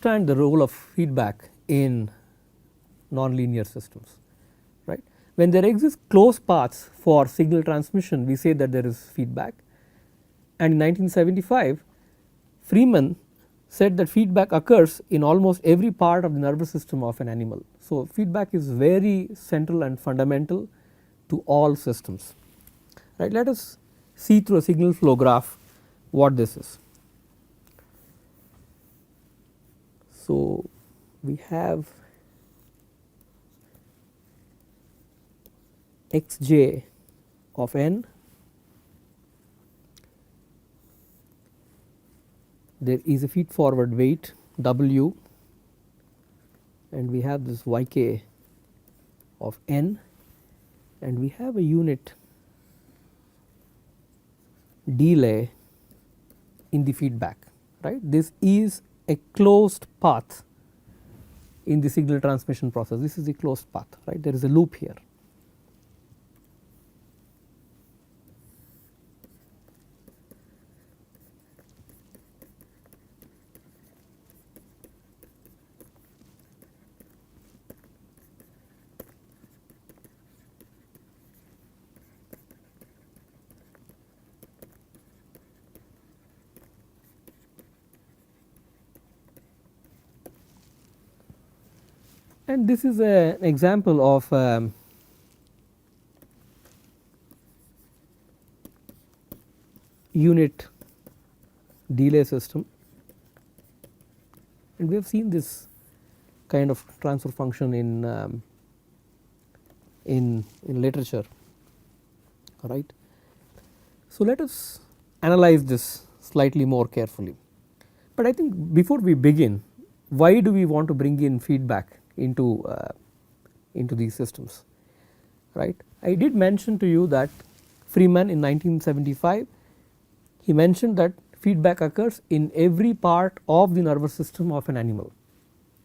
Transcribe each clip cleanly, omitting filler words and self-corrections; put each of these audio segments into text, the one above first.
understand the role of feedback in nonlinear systems, right. When there exist closed paths for signal transmission, we say that there is feedback, and in 1975 Freeman said that feedback occurs in almost every part of the nervous system of an animal. So, feedback is very central and fundamental to all systems, right. Let us see through a signal flow graph what this is. So, we have xj of n, there is a feed forward weight w, and we have this yk of n, and we have a unit delay in the feedback, right. This is a closed path in the signal transmission process. This is a closed path, right. There is a loop here. And this is an example of unit delay system, and we have seen this kind of transfer function in literature, right. So, let us analyze this slightly more carefully, but I think before we begin, why do we want to bring in feedback into these systems, right. I did mention to you that Freeman in 1975 he mentioned that feedback occurs in every part of the nervous system of an animal,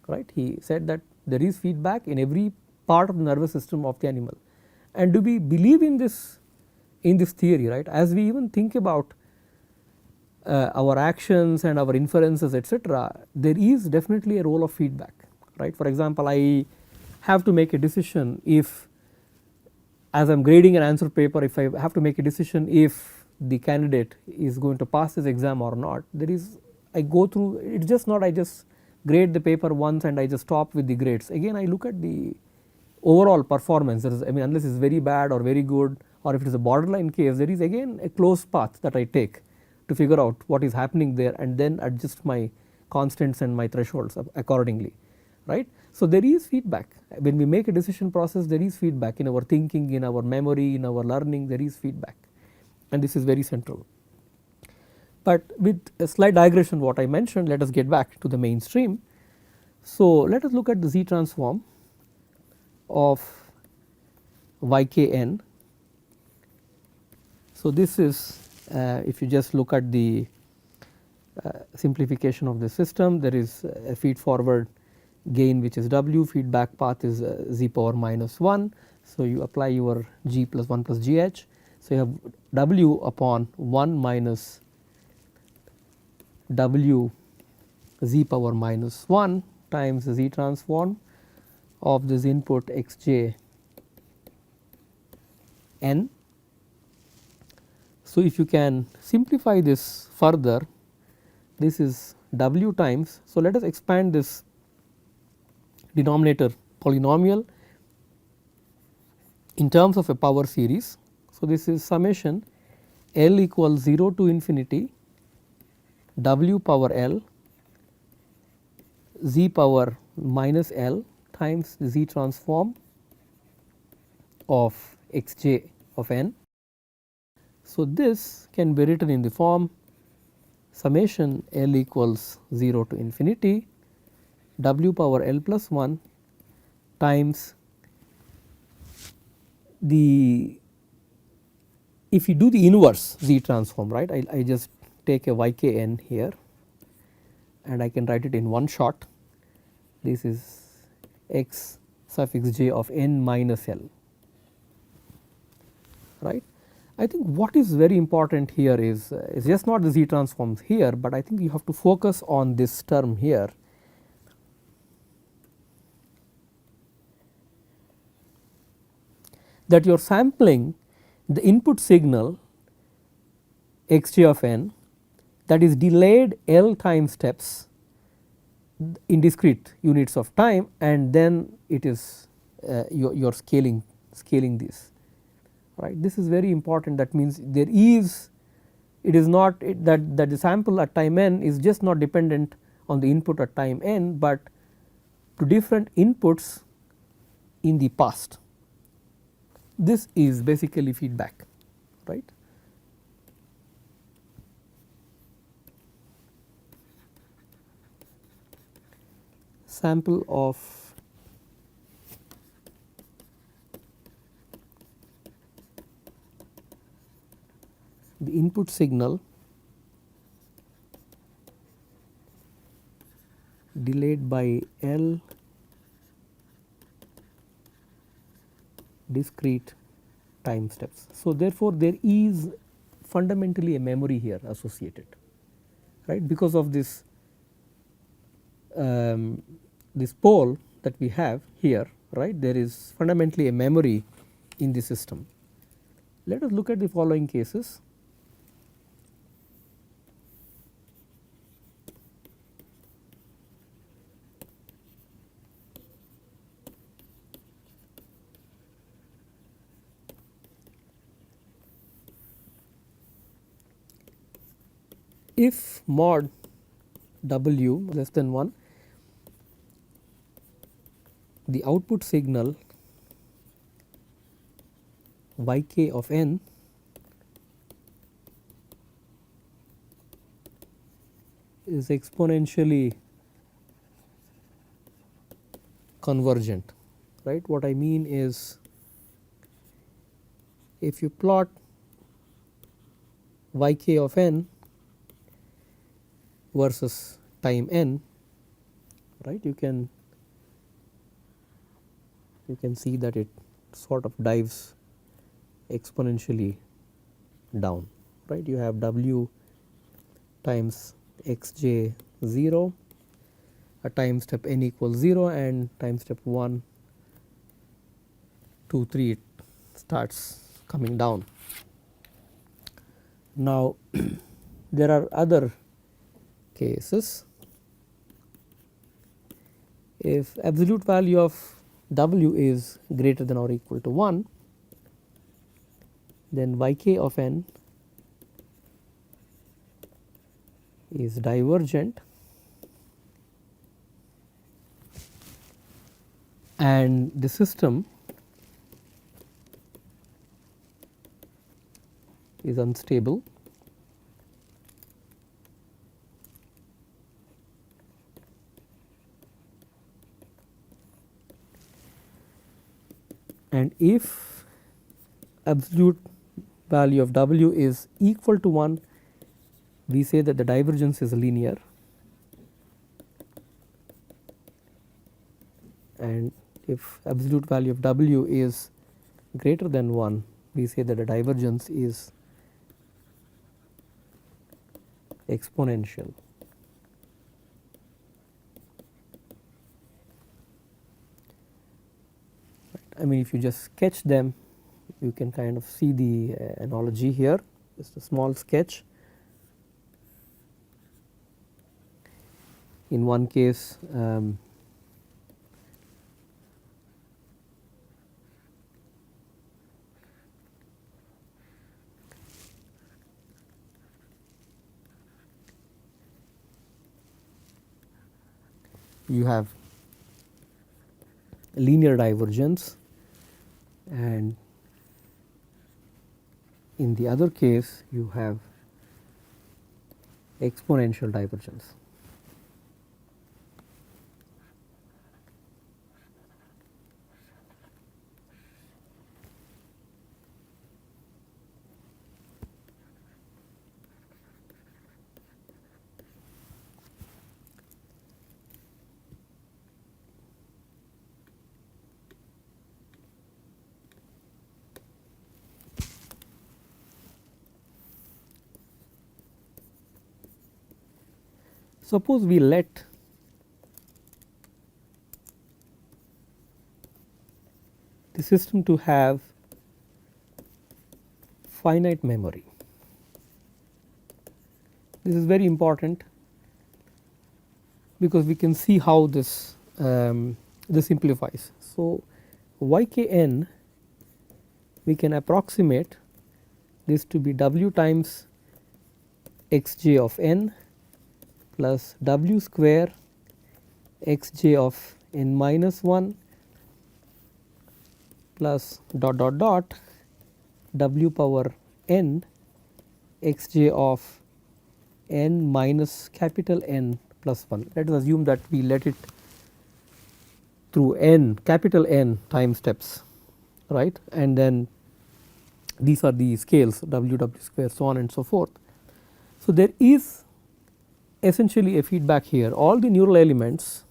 right. He said that there is feedback in every part of the nervous system of the animal, and do we believe in this theory, right. As we even think about our actions and our inferences, etc., there is definitely a role of feedback, right. For example, I have to make a decision if, as I am grading an answer paper, if I have to make a decision if the candidate is going to pass this exam or not, there is, I go through, it is just not I just grade the paper once and I just stop with the grades. Again I look at the overall performance, there is, I mean, unless it is very bad or very good, or if it is a borderline case, there is again a closed path that I take to figure out what is happening there and then adjust my constants and my thresholds accordingly, right. So, there is feedback when we make a decision process, there is feedback in our thinking, in our memory, in our learning, there is feedback, and this is very central. But with a slight digression what I mentioned, let us get back to the mainstream. So, let us look at the Z transform of ykn. So, this is if you just look at the simplification of the system, there is a feed forward gain which is w, feedback path is z power minus 1. So, you apply your g plus 1 plus gh. So, you have w upon 1 minus w z power minus 1 times the z transform of this input xj n. So, if you can simplify this further, this is w times. So, let us expand this denominator polynomial in terms of a power series. So, this is summation L equals 0 to infinity w power L z power minus L times the z transform of xj of n. So, this can be written in the form summation L equals 0 to infinity w power L plus 1 times the, if you do the inverse Z transform, right, I just take a ykn here and I can write it in one shot. This is x suffix j of n minus L, right. I think what is very important here is just not the Z transforms here, but I think you have to focus on this term here, that you are sampling the input signal xj of n that is delayed L time steps in discrete units of time, and then it is you are scaling this, right. This is very important. That means there is, it is not that the sample at time n is just not dependent on the input at time n, but to different inputs in the past. This is basically feedback, right. Sample of the input signal delayed by L discrete time steps. So, therefore, there is fundamentally a memory here associated, right, because of this this pole that we have here, right. There is fundamentally a memory in the system. Let us look at the following cases. If mod W less than 1, the output signal yk of n is exponentially convergent, right. What I mean is, if you plot yk of n versus time n, right, you can see that it sort of dives exponentially down, right. You have W times xj 0 at time step n equals 0, and time step 1, 2, 3 it starts coming down. Now, there are other cases. If absolute value of W is greater than or equal to 1, then yk of n is divergent, and the system is unstable. And if absolute value of W is equal to 1, we say that the divergence is linear, and if absolute value of W is greater than 1, we say that the divergence is exponential. I mean, if you just sketch them, you can kind of see the analogy here. Just a small sketch. In one case, you have linear divergence, and in the other case you have exponential divergence. Suppose we let the system to have finite memory. This is very important because we can see how this simplifies. So, Ykn we can approximate this to be w times xj of n plus w square xj of n minus 1 plus dot dot dot w power n xj of n minus capital N plus 1. Let us assume that we let it through n capital N time steps, right, and then these are the scales w square, so on and so forth. So, there is essentially a feedback here. All the neural elements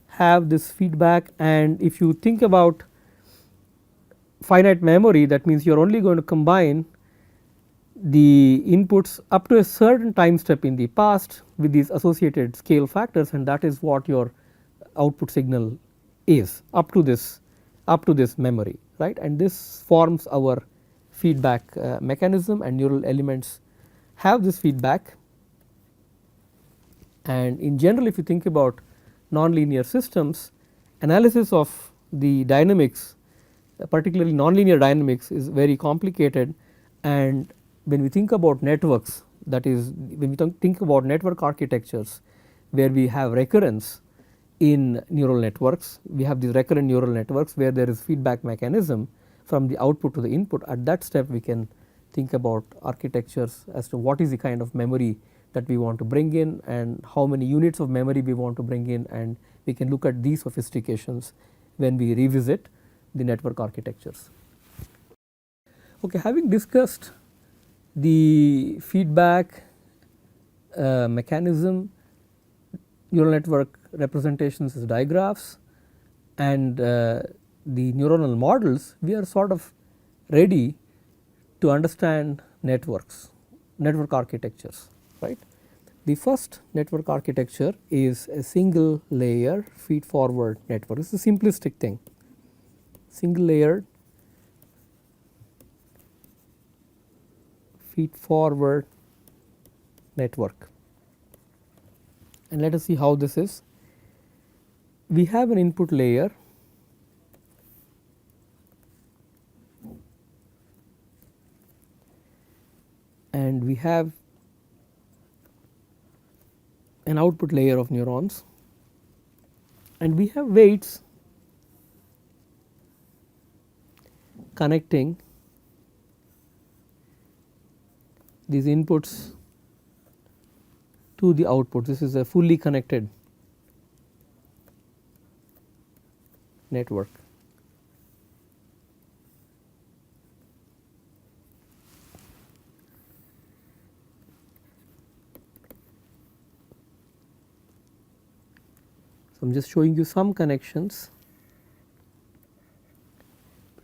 have this feedback, and if you think about finite memory, that means you are only going to combine the inputs up to a certain time step in the past with these associated scale factors, and that is what your output signal is up to this memory, right, and this forms our feedback mechanism, and neural elements have this feedback. And in general, if you think about nonlinear systems, analysis of the dynamics, particularly nonlinear dynamics, is very complicated. And when we think about networks, that is when we think about network architectures where we have recurrence in neural networks, we have these recurrent neural networks where there is feedback mechanism from the output to the input. At that step we can think about architectures as to what is the kind of memory that we want to bring in and how many units of memory we want to bring in, and we can look at these sophistications when we revisit the network architectures. Okay, having discussed the feedback mechanism, neural network representations as digraphs, and the neuronal models, we are sort of ready to understand networks, network architectures, right. The first network architecture is a single layer feed forward network. This is a simplistic thing, single layered feed forward network. And let us see how this is. We have an input layer and we have an output layer of neurons, and we have weights connecting these inputs to the output. This is a fully connected network. So, I am just showing you some connections.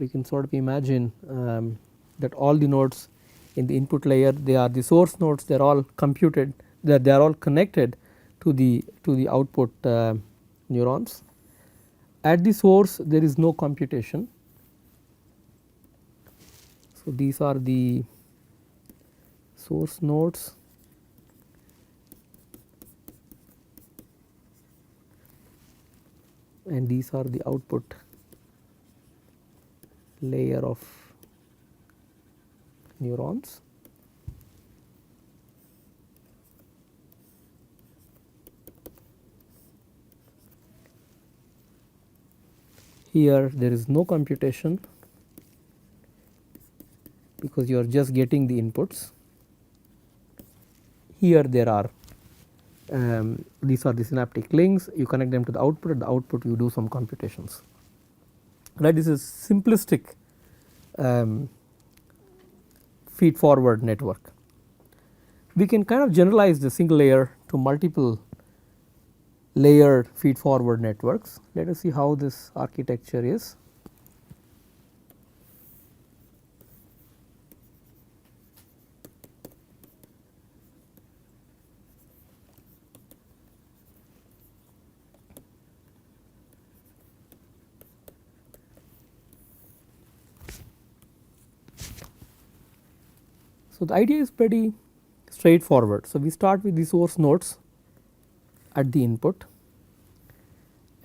You can sort of imagine that all the nodes in the input layer, they are the source nodes, they are all computed, they are all connected to the output neurons. At the source there is no computation. So, these are the source nodes, and these are the output layer of neurons. Here there is no computation because you are just getting the inputs. Here there are these are the synaptic links, you connect them to the output, at the output you do some computations, right. This is simplistic feed forward network. We can kind of generalize the single layer to multiple layered feed forward networks. Let us see how this architecture is. So, the idea is pretty straightforward. So, we start with the source nodes at the input,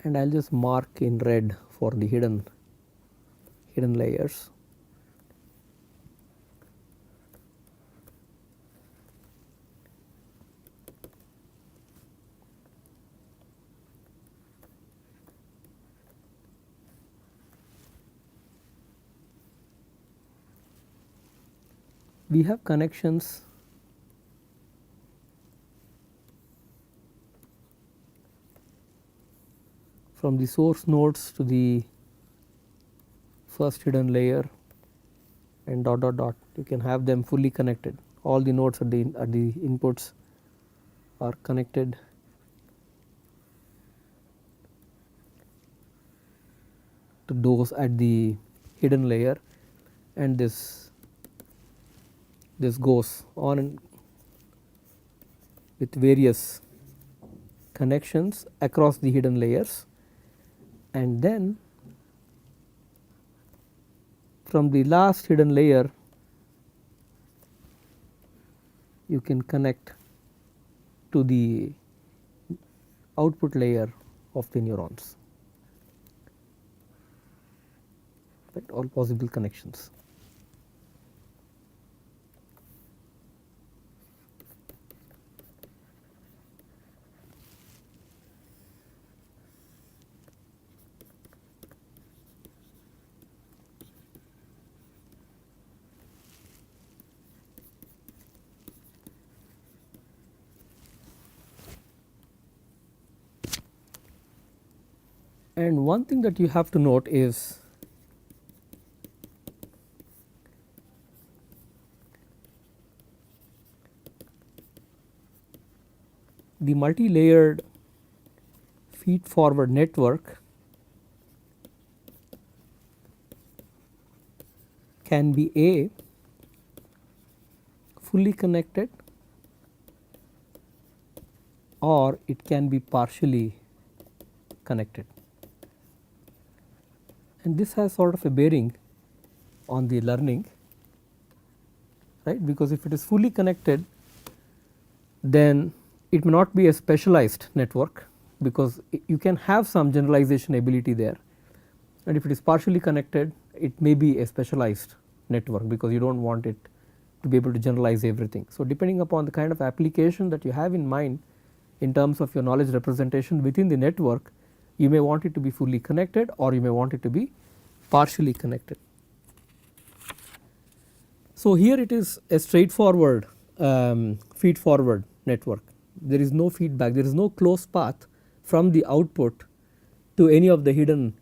and I will just mark in red for the hidden layers. We have connections from the source nodes to the first hidden layer and dot dot dot. You can have them fully connected. All the nodes at the inputs are connected to those at the hidden layer, and this goes on with various connections across the hidden layers, and then from the last hidden layer you can connect to the output layer of the neurons, right, all possible connections. And one thing that you have to note is the multi-layered feed forward network can be A, fully connected, or it can be partially connected, and this has sort of a bearing on the learning, right, because if it is fully connected then it may not be a specialized network, because you can have some generalization ability there, and if it is partially connected it may be a specialized network because you do not want it to be able to generalize everything. So, depending upon the kind of application that you have in mind in terms of your knowledge representation within the network, you may want it to be fully connected or you may want it to be partially connected. So, here it is a straightforward feed forward network. There is no feedback, there is no closed path from the output to any of the hidden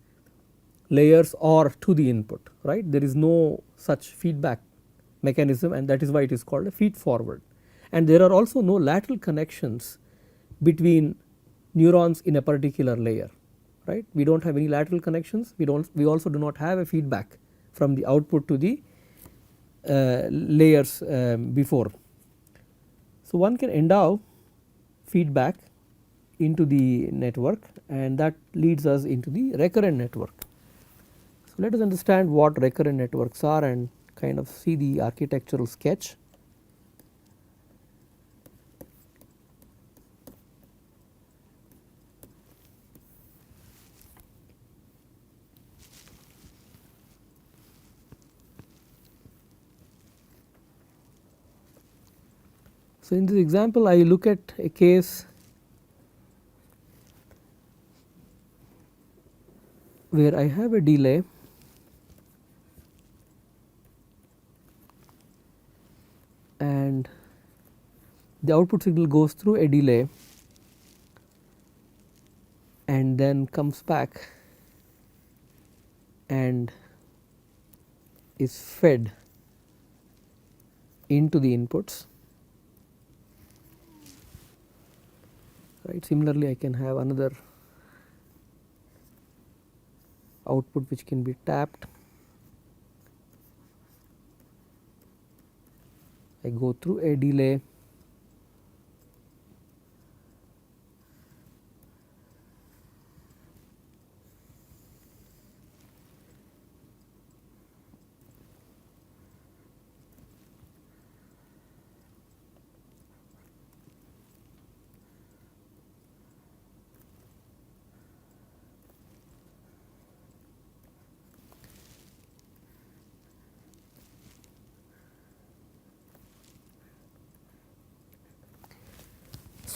layers or to the input, right. There is no such feedback mechanism, and that is why it is called a feed forward. And there are also no lateral connections between neurons in a particular layer, right. We do not have any lateral connections, we also do not have a feedback from the output to the layers before. So, one can endow feedback into the network, and that leads us into the recurrent network. So, let us understand what recurrent networks are and kind of see the architectural sketch. So, in this example I look at a case where I have a delay and the output signal goes through a delay and then comes back and is fed into the inputs, right. Similarly, I can have another output which can be tapped. I go through a delay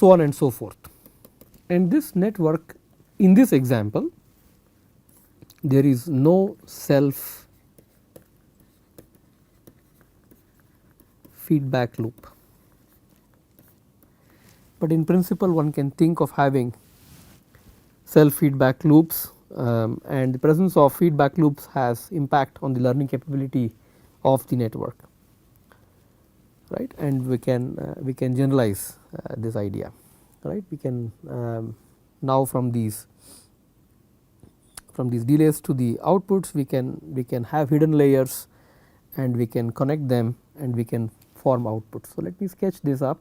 so on and so forth. And this network, in this example, there is no self feedback loop, but in principle one can think of having self feedback loops, and the presence of feedback loops has impact on the learning capability of the network, right. And we can generalize this idea, right. We can now from these delays to the outputs, we can have hidden layers and we can connect them and we can form outputs. So let me sketch this up.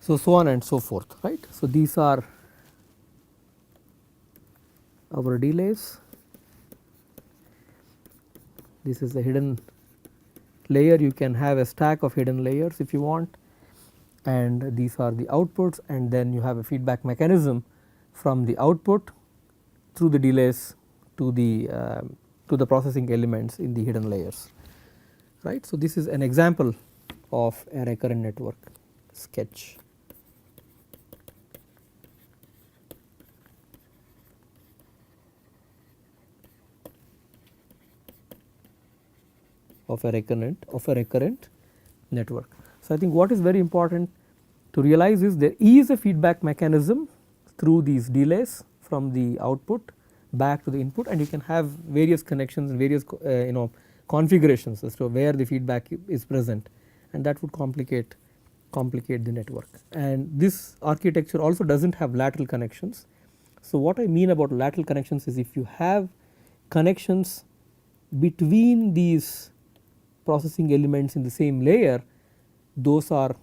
So on and so forth, right. So these are our delays. This is a hidden layer. You can have a stack of hidden layers if you want, and these are the outputs, and then you have a feedback mechanism from the output through the delays to the processing elements in the hidden layers, right. So this is an example of a recurrent network sketch. Of a recurrent network. So I think what is very important to realize is there is a feedback mechanism through these delays from the output back to the input, and you can have various connections and various configurations as to where the feedback is present, and that would complicate the network. And this architecture also does not have lateral connections. So what I mean about lateral connections is if you have connections between these processing elements in the same layer, those are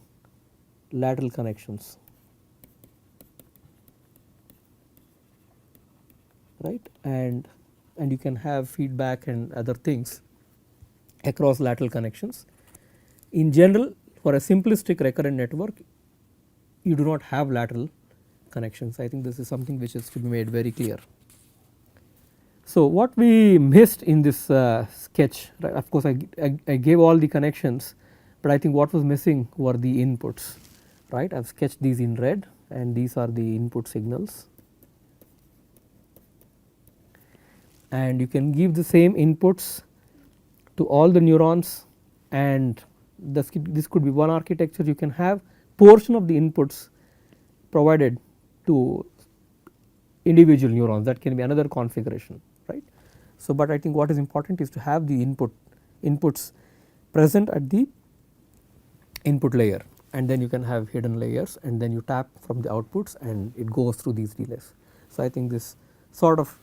lateral connections, right. And you can have feedback and other things across lateral connections. In general, for a simplistic recurrent network, you do not have lateral connections. I think this is something which is to be made very clear. So what we missed in this sketch, right, of course I gave all the connections, but I think what was missing were the inputs, right. I have sketched these in red, and these are the input signals, and you can give the same inputs to all the neurons, and this could be one architecture. You can have portion of the inputs provided to individual neurons, that can be another configuration, right. So but I think what is important is to have the inputs present at the input layer. and then you can have hidden layers, and then you tap from the outputs and it goes through these relays. So, I think this sort of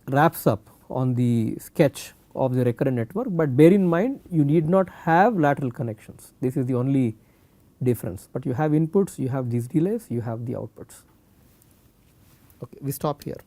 wraps up on the sketch of the recurrent network, but bear in mind you need not have lateral connections, this is the only difference, but you have inputs, you have these relays, you have the outputs. Okay, we stop here.